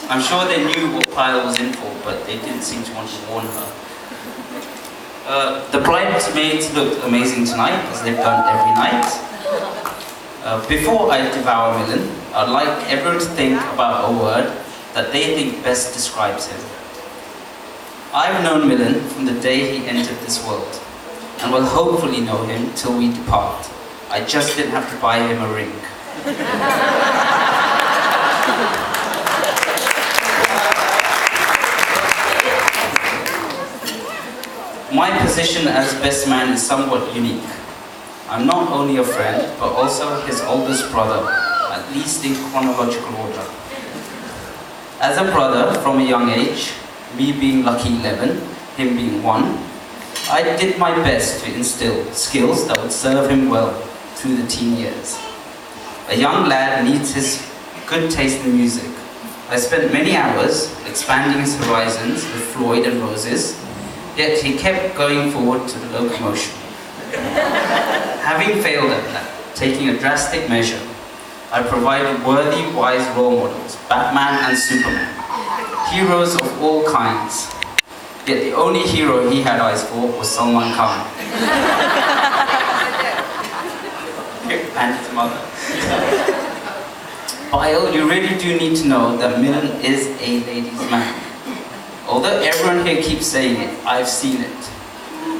I'm sure they knew what Paayal was in for, but they didn't seem to want to warn her. The bridesmaids looked amazing tonight, as they've done every night. Before I devour Milan, I'd like everyone to think about a word that they think best describes him. I've known Milan from the day he entered this world, and will hopefully know him till we depart. I just didn't have to buy him a ring. My position as best man is somewhat unique. I'm not only a friend, but also his oldest brother, at least in chronological order. As a brother from a young age, me being lucky 11, him being 1, I did my best to instill skills that would serve him well through the teen years. A young lad needs his good taste in music. I spent many hours expanding his horizons with Floyd and Roses, yet he kept going forward to the locomotion. Having failed at that, taking a drastic measure, I provided worthy, wise role models, Batman and Superman, heroes of all kinds. Yet the only hero he had eyes for was Salman Khan. And his mother. Paayal, you really do need to know that Milan is a ladies' man. Although everyone here keeps saying it, I've seen it.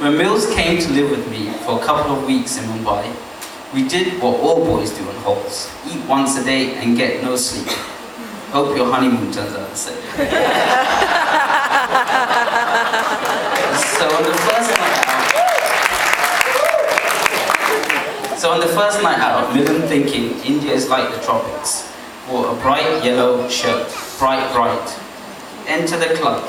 When Mills came to live with me for a couple of weeks in Mumbai, we did what all boys do on halls: eat once a day and get no sleep. Hope your honeymoon turns out the same. So on the first night out, Milan, thinking India is like the tropics, wore a bright yellow shirt, bright. Enter the club.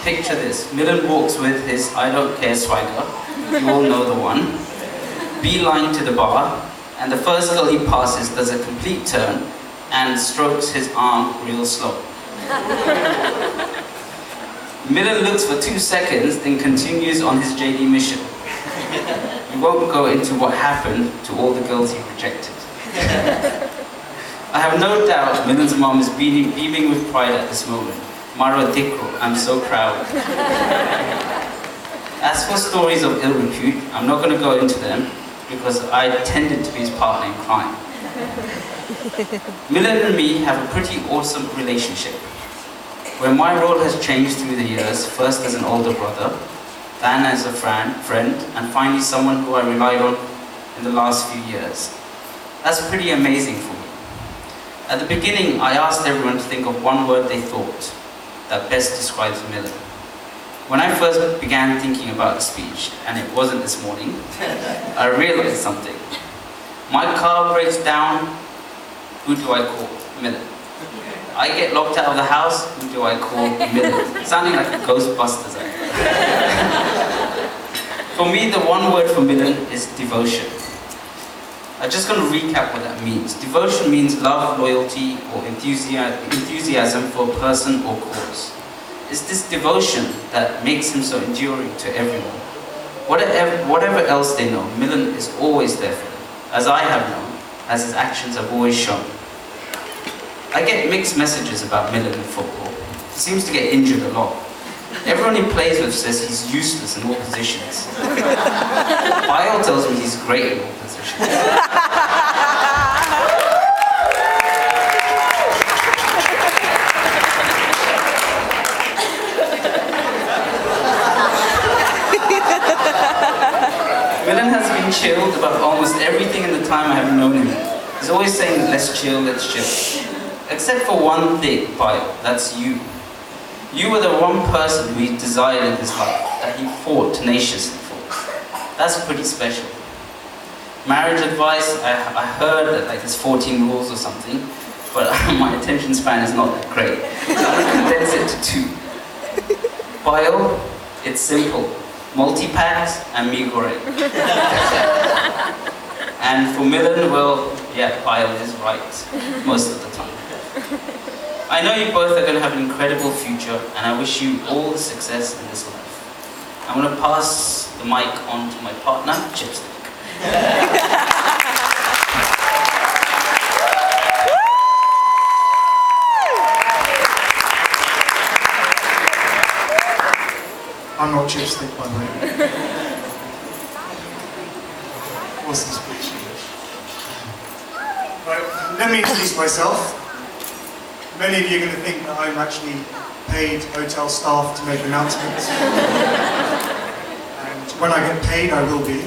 Picture this, Milan walks with his I don't care swagger, you all know the one, beeline to the bar, and the first girl he passes does a complete turn and strokes his arm real slow. Milan looks for 2 seconds, then continues on his JD mission. We won't go into what happened to all the girls he rejected. I have no doubt Milan's mom is beaming with pride at this moment. Maro Dikro, I'm so proud. As for stories of ill repute, I'm not going to go into them because I tended to be his partner in crime. Milan and me have a pretty awesome relationship, where my role has changed through the years, first as an older brother, then as a friend, and finally someone who I relied on in the last few years. That's pretty amazing for me. At the beginning, I asked everyone to think of one word they thought that best describes Milan. When I first began thinking about a speech, and it wasn't this morning, I realized something. My car breaks down, who do I call? Milan. I get locked out of the house, who do I call? Milan. Sounding like a Ghostbusters act. For me, the one word for Milan is devotion. I'm just going to recap what that means. Devotion means love, loyalty, or enthusiasm for a person or cause. It's this devotion that makes him so enduring to everyone. Whatever else they know, Milan is always there for them, as I have known, as his actions have always shown. I get mixed messages about Milan in football. He seems to get injured a lot. Everyone he plays with says he's useless in all positions. Paayal tells me he's great in all positions. Milan has been chilled about almost everything in the time I have known him. He's always saying, let's chill. Except for one thing, Paayal, that's you. You were the one person who he desired in his life, that he fought tenaciously for. That's pretty special. Marriage advice, I heard that like there's 14 rules or something, but my attention span is not that great. So I'm going to condense it to 2. Paayal, it's simple. Multi-packs and mee goreng. And for Milan, well, yeah, Paayal is right, most of the time. I know you both are going to have an incredible future, and I wish you all the success in this life. I'm going to pass the mic on to my partner, Chipstick. I'm not chipstick, by the way. Awesome speech. Right, let me introduce myself. Many of you are going to think that I'm actually paid hotel staff to make announcements. And when I get paid, I will be.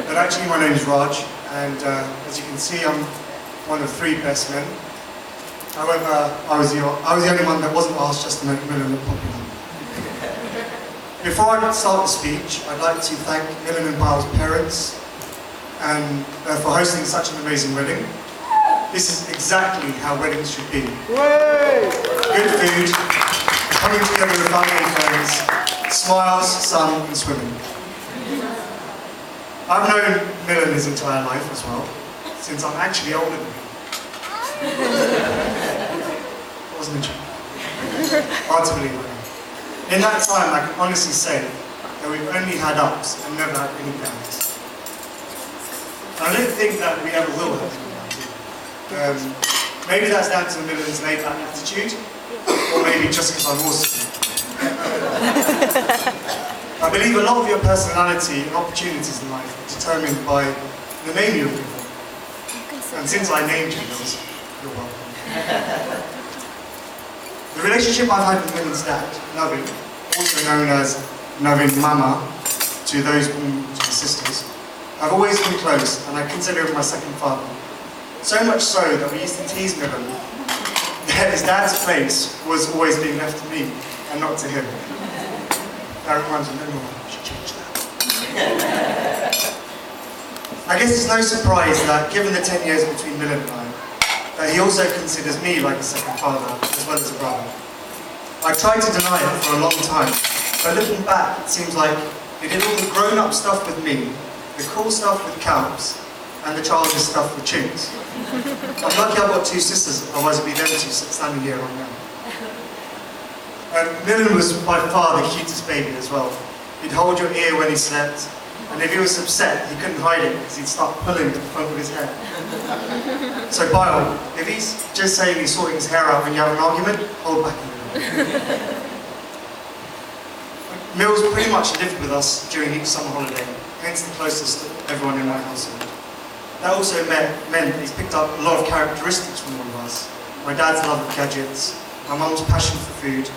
But actually, my name is Raj, and as you can see, I'm one of 3 best men. However, I was the only one that wasn't asked just to make Milan look popular. Before I start the speech, I'd like to thank Milan and Paayal's parents and for hosting such an amazing wedding. This is exactly how weddings should be. Good food, coming together with family and friends, smiles, sun and swimming. I've known Milan his entire life as well, since I'm actually older than him. Wasn't a joke. Hard to believe. In that time, I can honestly say that we've only had ups and never had any downs. I don't think that we ever will have any downs. Maybe that's down to Milan's laid-back attitude, or maybe just because I'm awesome. I believe a lot of your personality and opportunities in life are determined by the name you're given. And since I named you, you're welcome. The relationship I've had with Milan's dad, Navin, also known as Navin Mama to those born to the sisters, I've always been close and I consider him my second father. So much so that we used to tease Milan that his dad's place was always being left to me and not to him. That reminds me, no more, I should change that. I guess it's no surprise that given the 10 years between Milan and I, that he also considers me like a second father, as well as a brother. I tried to deny it for a long time, but looking back, it seems like he did all the grown-up stuff with me, the cool stuff with Camps, and the childish stuff with Chinks. I'm lucky I've got 2 sisters, otherwise I'd be them 2 standing here right now. Milan was by far the cutest baby as well. He'd hold your ear when he slept, and if he was upset, he couldn't hide it because he'd start pulling at the front of his hair. So Paayal, if he's just saying he's sorting his hair out when you have an argument, hold back a little. Mills pretty much lived with us during each summer holiday, hence the closest to everyone in my household. That also meant that he's picked up a lot of characteristics from all of us. My dad's love of gadgets, my mum's passion for food.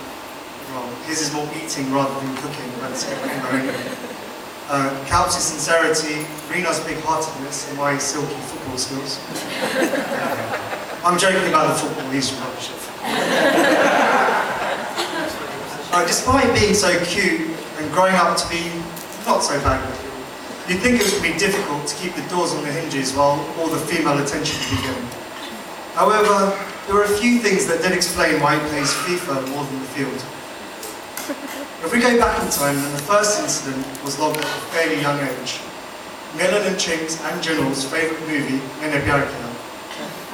Well, his is more eating rather than cooking, but it's getting going. Calp's sincerity, Rina's big-heartedness, and my silky football skills. I'm joking about the football, he's rubbish at football. Despite being so cute and growing up to be not so bad, you'd think it was going to be difficult to keep the doors on the hinges while all the female attention would be given. However, there were a few things that did explain why he plays FIFA more than the field. If we go back in time, then the first incident was logged at a fairly young age. Milan and Chinks and Junal's favourite movie, Nelesh.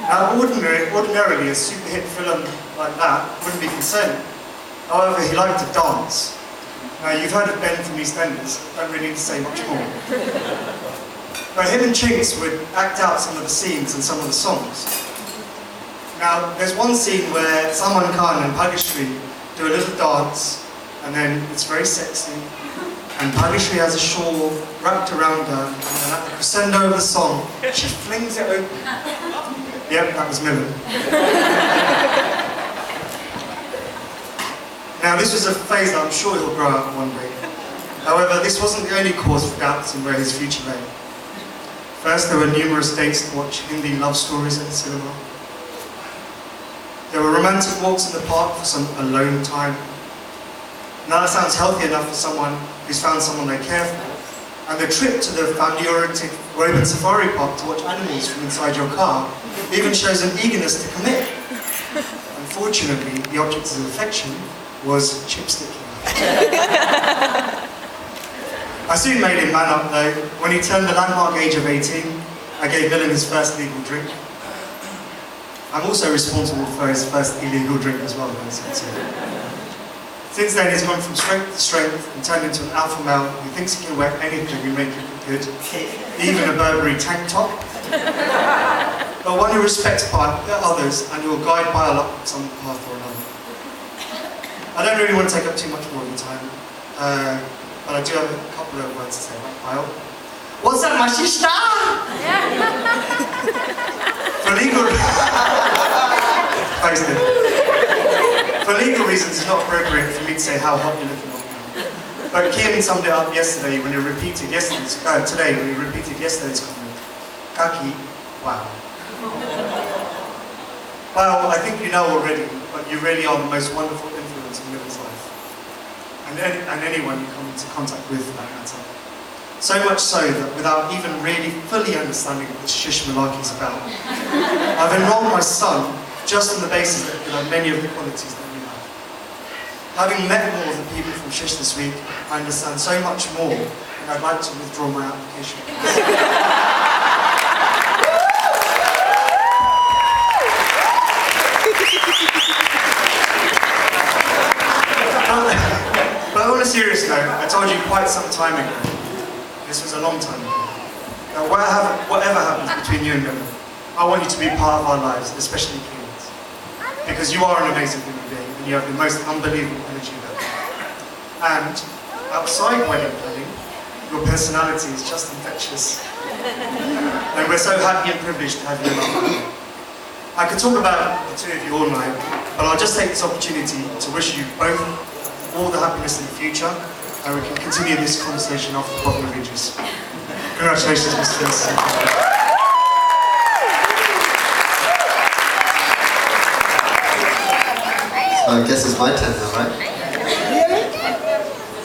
Now, ordinarily, a super hit film like that wouldn't be concerning. However, he liked to dance. Now, you've heard of Ben from EastEnders, don't really need to say much more. But him and Chinks would act out some of the scenes and some of the songs. Now, there's one scene where Salman Khan and Bhagishri do a little dance, and then it's very sexy, and Bhagishri has a shawl wrapped around her, and then at the crescendo of the song, she flings it open. Yep, that was Milan. Now, this was a phase that I'm sure he'll grow up one day. However, this wasn't the only cause for doubts in where his future lay. First, there were numerous dates to watch Hindi love stories at the cinema. There were romantic walks in the park for some alone time. Now that sounds healthy enough for someone who's found someone they care for. And the trip to the family-oriented Woburn Safari Park to watch animals from inside your car even shows an eagerness to commit. Unfortunately, the object of affection was chipstick. I soon made him man up though. When he turned the landmark age of 18, I gave Milan his first legal drink. I'm also responsible for his first illegal drink as well, though, Since then, he's gone from strength to strength and turned into an alpha male who thinks he can wear anything and make it look good, even a Burberry tank top. But one who respects others and who will guide Paayal up some path or another. I don't really want to take up too much more of your time. but I do have a couple of words to say about Paayal. What's up, my sister? For legal Thanks, Nick. For legal reasons, it's not appropriate for me to say how hot you're looking right now. But Kim summed it up yesterday when he repeated today when he repeated yesterday's comment. Kaki, wow. Well, I think you know already, but you really are the most wonderful influence in Milan's life. And anyone you come into contact with for that matter. So much so that without even really fully understanding what the Shish Malarkey is about, I've enrolled my son just on the basis that he have many of the qualities that we have. Having met more of the people from Shish this week, I understand so much more, and I'd like to withdraw my application. But on a serious note, I told you quite some time ago, this was a long time ago, that whatever happens between you and me, I want you to be part of our lives, especially kids. Because you are an amazing human being, and you have the most unbelievable energy ever. And outside wedding planning, your personality is just infectious. And we're so happy and privileged to have you in our family. I could talk about the two of you all night, but I'll just take this opportunity to wish you both all the happiness in the future, and we can continue this conversation after the bottom of Regis. Congratulations, Mr. Nelesh. So I guess it's my turn now, right?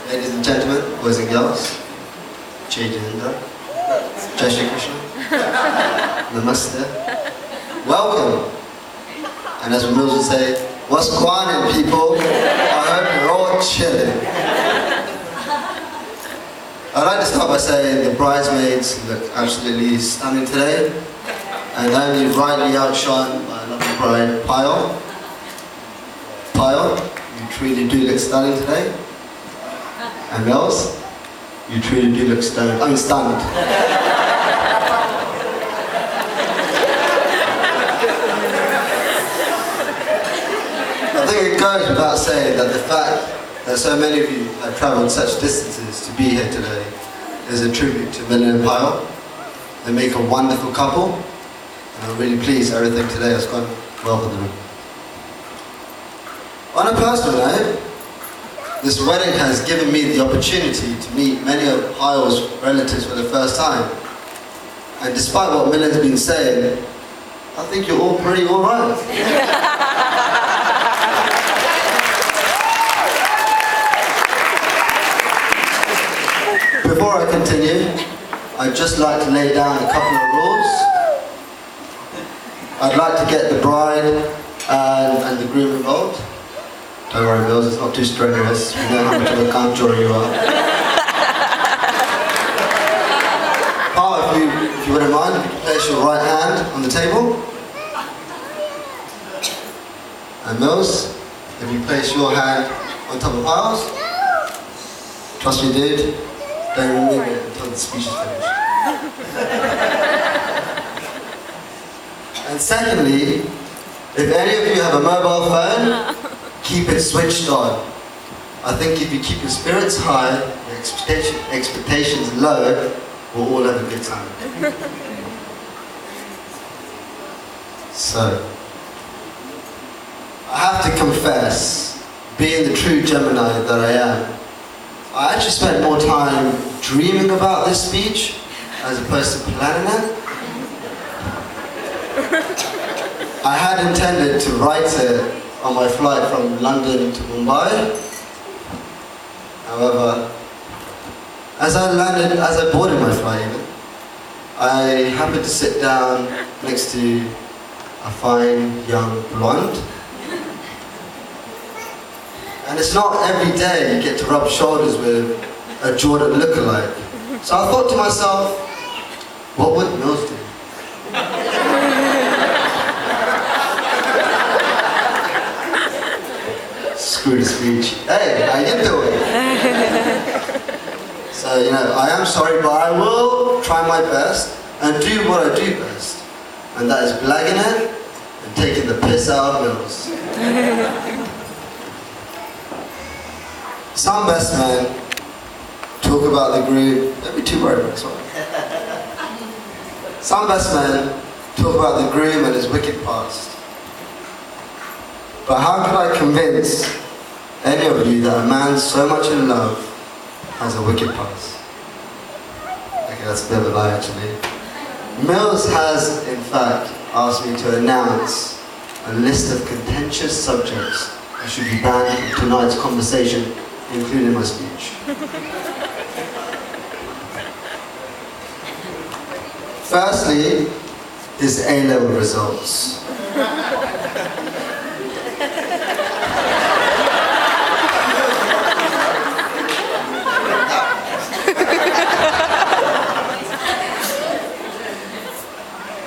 Ladies and gentlemen, boys and girls, Jai Jinder, Jai Shri Krishna, Namaste, welcome. And as Mills would say, what's going on, people? I hope you're all chilling. I'd like to start by saying the bridesmaids look absolutely stunning today, and only rightly outshone by lovely bride, Paayal. Paayal, you truly do look stunning today. And Mills, you truly do look stunned. I mean, stunned. I think it goes without saying that the fact that so many of you have travelled such distances to be here today is a tribute to Milan and Paayal. They make a wonderful couple, and I'm really pleased everything today has gone well for them. On a personal note, this wedding has given me the opportunity to meet many of Paayal's relatives for the first time. And despite what Milan's been saying, I think you're all pretty alright. Before I continue, I'd just like to lay down a couple of rules. I'd like to get the bride and the groom involved. Don't worry, Mills, it's not too strenuous. We know how much of a conjurer you are. Paul, if you wouldn't mind, if you could place your right hand on the table. And Mills, if you place your hand on top of Paul's. Trust me, dude, don't remove it until the speech is finished. And secondly, if any of you have a mobile phone, keep it switched on. I think if you keep your spirits high, your expectations low, we'll all have a good time. So, I have to confess, being the true Gemini that I am, I actually spent more time dreaming about this speech as opposed to planning it. I had intended to write it on my flight from London to Mumbai. However, as I boarded my flight even, I happened to sit down next to a fine young blonde. And it's not every day you get to rub shoulders with a Jordan lookalike. So I thought to myself, what would Mills do? Screw the speech. Hey, how you doing? So, I am sorry, but I will try my best and do what I do best. And that is blagging it and taking the piss out of Mills. Some best men about the groom. Don't be too worried about this one. Some best men talk about the groom and his wicked past. But how could I convince any of you that a man so much in love has a wicked past? Okay, that's a bit of a lie actually. Mills has, in fact, asked me to announce a list of contentious subjects that should be banned from tonight's conversation, including my speech. Firstly, his A-level results.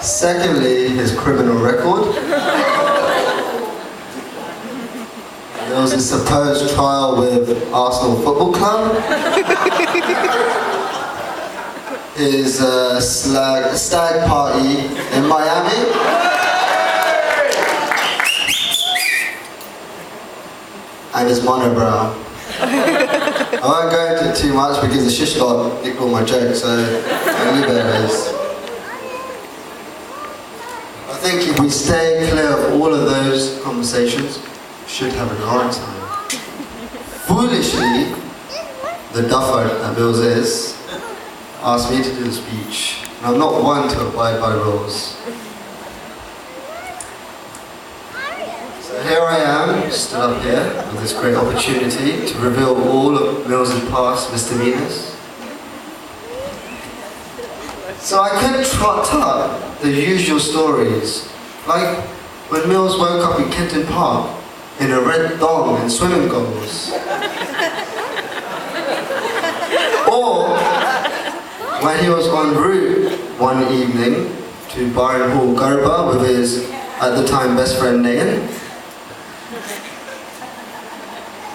Secondly, his criminal record. There was a supposed trial with Arsenal Football Club. His stag party in Miami. And his monobrow. I won't go into it too much because the shish lot nicked all my jokes, so I'll leave it as. I think if we stay clear of all of those conversations, we should have an alright time. Foolishly, the duffer that Mills is, asked me to do the speech, and I'm not one to abide by rules. So here I am, stood up here with this great opportunity to reveal all of Mills' past misdemeanors. So I could trot up the usual stories, like when Mills woke up in Kenton Park in a red thong and swimming goggles. Or when he was en route one evening to Byron Hall Garba with his, at the time, best friend Nayan.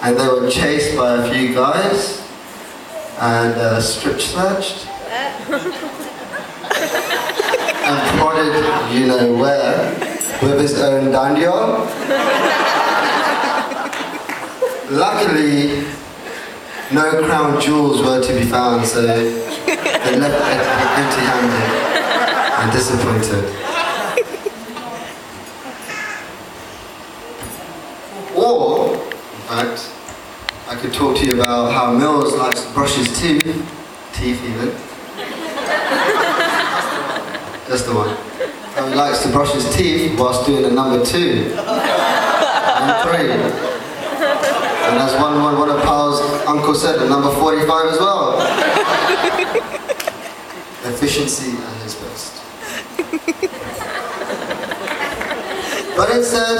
And they were chased by a few guys and strip searched. And prodded, you know where, with his own dandion. Luckily, no crown jewels were to be found, so they left empty-handed and disappointed. Or, in fact, I could talk to you about how Mills likes to brush his teeth even. Just the one. How he likes to brush his teeth whilst doing a number 2 and 3. And as one of Paayal's uncle said, a number 45 as well. Efficiency at his best. But instead,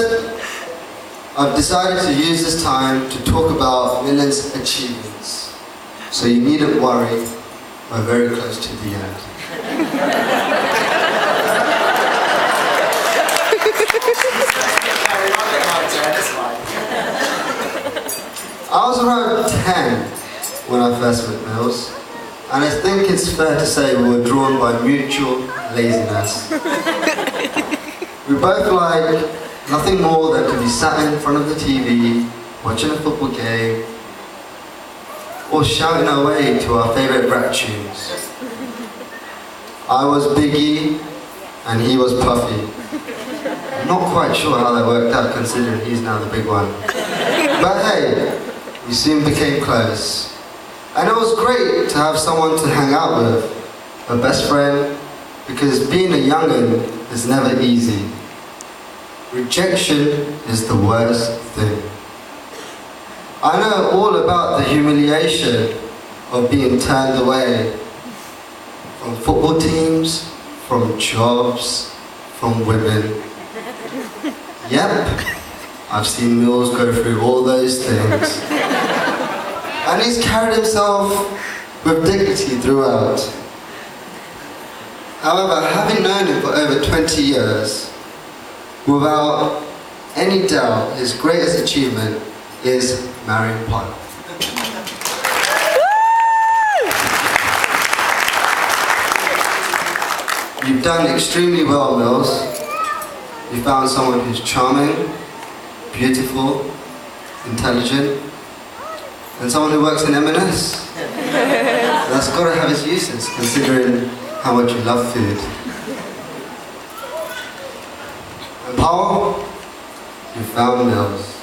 I've decided to use this time to talk about Milan's achievements. So you needn't worry, we're very close to the end. I was around 10 when I first met Mills, and I think it's fair to say we were drawn by mutual laziness. We both like nothing more than to be sat in front of the TV, watching a football game, or shouting our way to our favourite rap tunes. I was Biggie, and he was Puffy. I'm not quite sure how that worked out, considering he's now the big one. But hey, we soon became close. And it was great to have someone to hang out with, a best friend, because being a young'un is never easy. Rejection is the worst thing. I know all about the humiliation of being turned away from football teams, from jobs, from women. Yep, I've seen Mills go through all those things. And he's carried himself with dignity throughout. However, having known him for over 20 years, without any doubt, his greatest achievement is marrying Paayal. You've done extremely well, Mills. You found someone who's charming, beautiful, intelligent, and someone who works in M&S. that's got to have its uses, considering how much you love food. And Paul, you found Mills.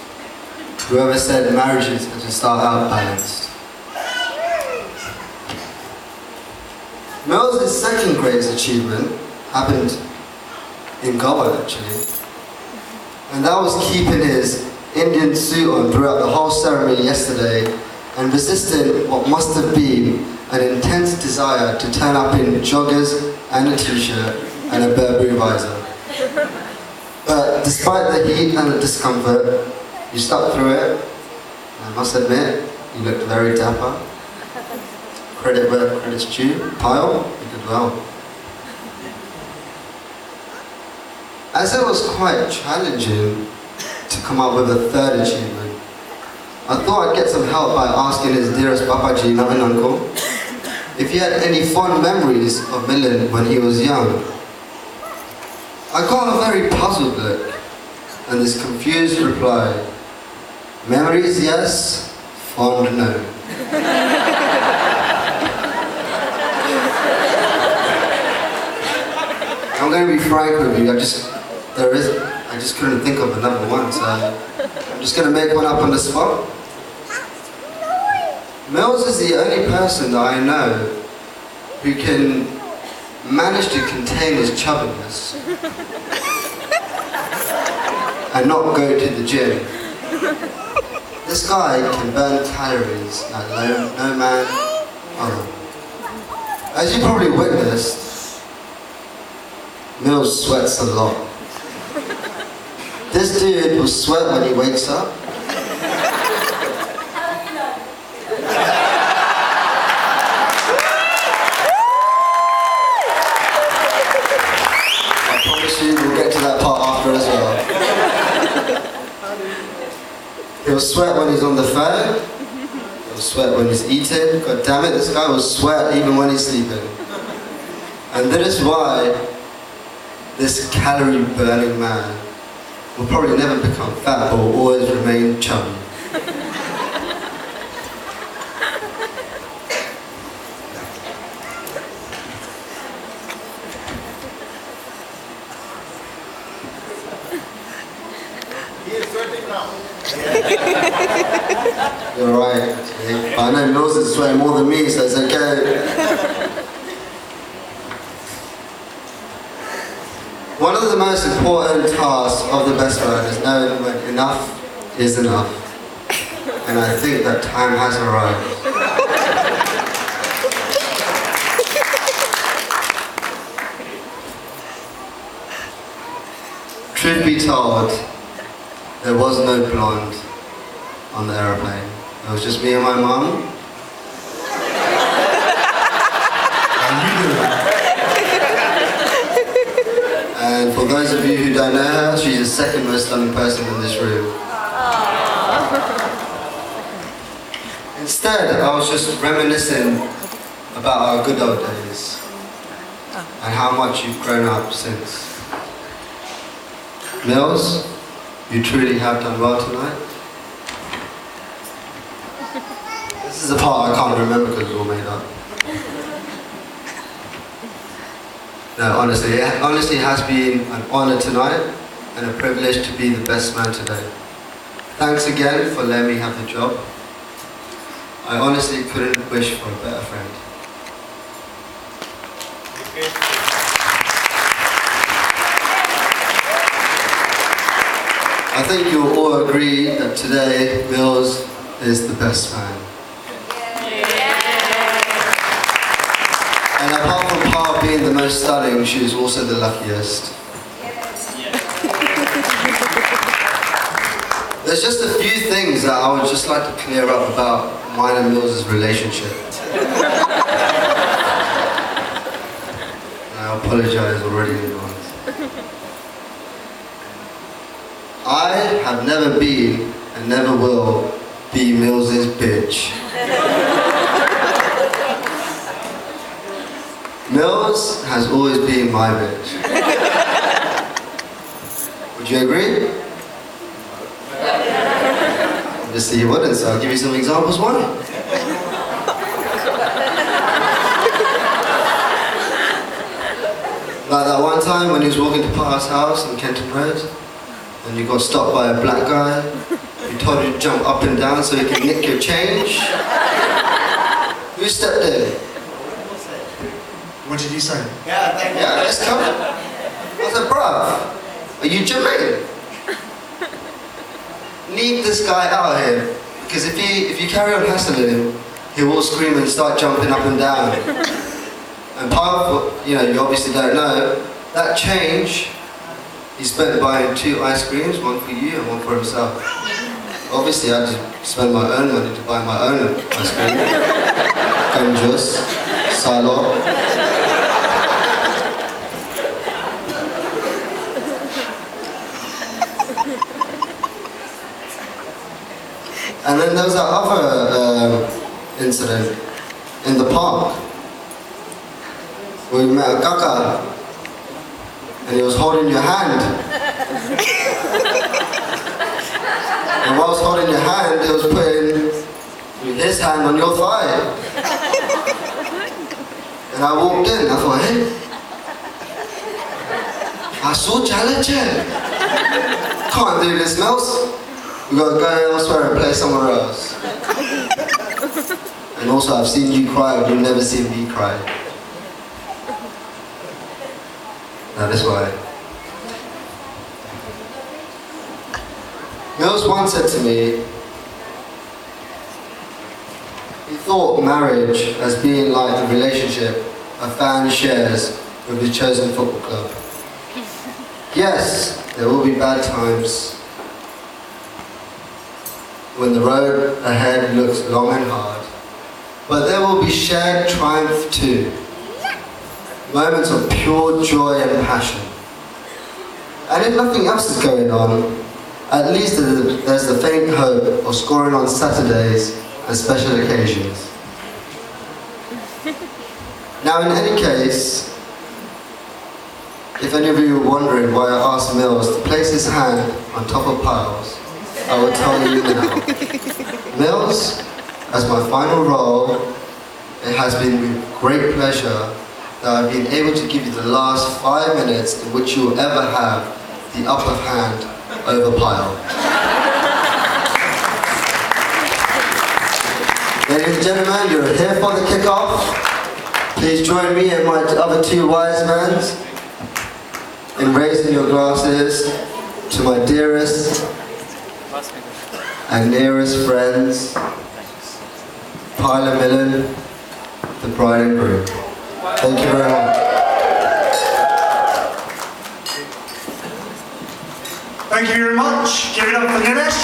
Whoever said marriages had to start out balanced. Mills' second greatest achievement happened in Goa, actually. And that was keeping his Indian suit on throughout the whole ceremony yesterday and resisting what must have been an intense desire to turn up in joggers and a t-shirt and a Burberry visor. But despite the heat and the discomfort, you stuck through it. I must admit, you looked very dapper. Credit where credit's due. Paayal, you did well. As it was quite challenging to come up with a third achievement, I thought I'd get some help by asking his dearest Papaji, loving uncle, if he had any fond memories of Milan when he was young. I got a very puzzled look and this confused reply. Memories, yes, fond, no. I'm going to be frank with you, I just couldn't think of another one, so I'm just going to make one up on the spot. Mills is the only person that I know who can manage to contain his chubbiness and not go to the gym. This guy can burn calories like no man other. As you probably witnessed, Mills sweats a lot. This dude will sweat when he wakes up. I promise you we'll get to that part after as well. He'll sweat when he's on the phone. He'll sweat when he's eating. God damn it, this guy will sweat even when he's sleeping. And that is why this calorie burning man will probably never become fat, but will always remain chubby. He is sweating now. You're right, actually. But I know Mills is sweating more than me, so it's okay. One of the most important tasks of the best man is knowing when enough is enough. And I think that time has arrived. Truth be told, there was no blonde on the aeroplane. It was just me and my mum. And for those of you who don't know her, she's the second most stunning person in this room. Instead, I was just reminiscing about our good old days and how much you've grown up since. Mills, you truly have done well tonight. This is the part I can't remember because it's all made up. No, honestly, it has been an honour tonight and a privilege to be the best man today. Thanks again for letting me have the job. I honestly couldn't wish for a better friend. I think you'll all agree that today Mills is the best man. And apart from Paayal being the most stunning, she is also the luckiest. There's just a few things that I would just like to clear up about mine and Mills' relationship. I apologize already in advance. I have never been and never will be Mills' bitch. Mills has always been my bitch. Would you agree? Obviously you wouldn't, so I'll give you some examples why. that one time when he was walking to Paayal's house in Kenton Road, and you got stopped by a black guy who told you to jump up and down so he could nick your change? Who stepped in? What did you say? Yeah, thank you. Yeah, let's come. I said, bruv, are you Jermaine? Leave this guy out here, because if you carry on hassling him, he will scream and start jumping up and down. And part of, you obviously don't know, that change he spent buying 2 ice creams, one for you and one for himself. Obviously I had to spend my own money to buy my own ice cream. Gun juice, salo. And then there was that other incident in the park where we met a kaka and he was holding your hand. And whilst holding your hand, he was putting his hand on your thigh. And I walked in, I thought, hey, I saw challenge. Can't do this, Nels. We gotta go elsewhere and play somewhere else. And also, I've seen you cry, but you've never seen me cry. That is why. Mills once said to me, he thought marriage as being like a relationship a fan shares with his chosen football club. Yes, there will be bad times when the road ahead looks long and hard, but there will be shared triumph too. Moments of pure joy and passion. And if nothing else is going on, at least there's the faint hope of scoring on Saturdays and special occasions. Now in any case, if any of you were wondering why I asked Mills to place his hand on top of Paayal's, I will tell you now. Mills, as my final role, it has been with great pleasure that I've been able to give you the last 5 minutes in which you will ever have the upper hand over Paayal. Ladies and gentlemen, you're here for the kickoff. Please join me and my other 2 wise men in raising your glasses to my dearest and nearest friends, Paayal and Milan, the bride and groom. Thank you very much. Thank you very much. Give it up for Nelesh.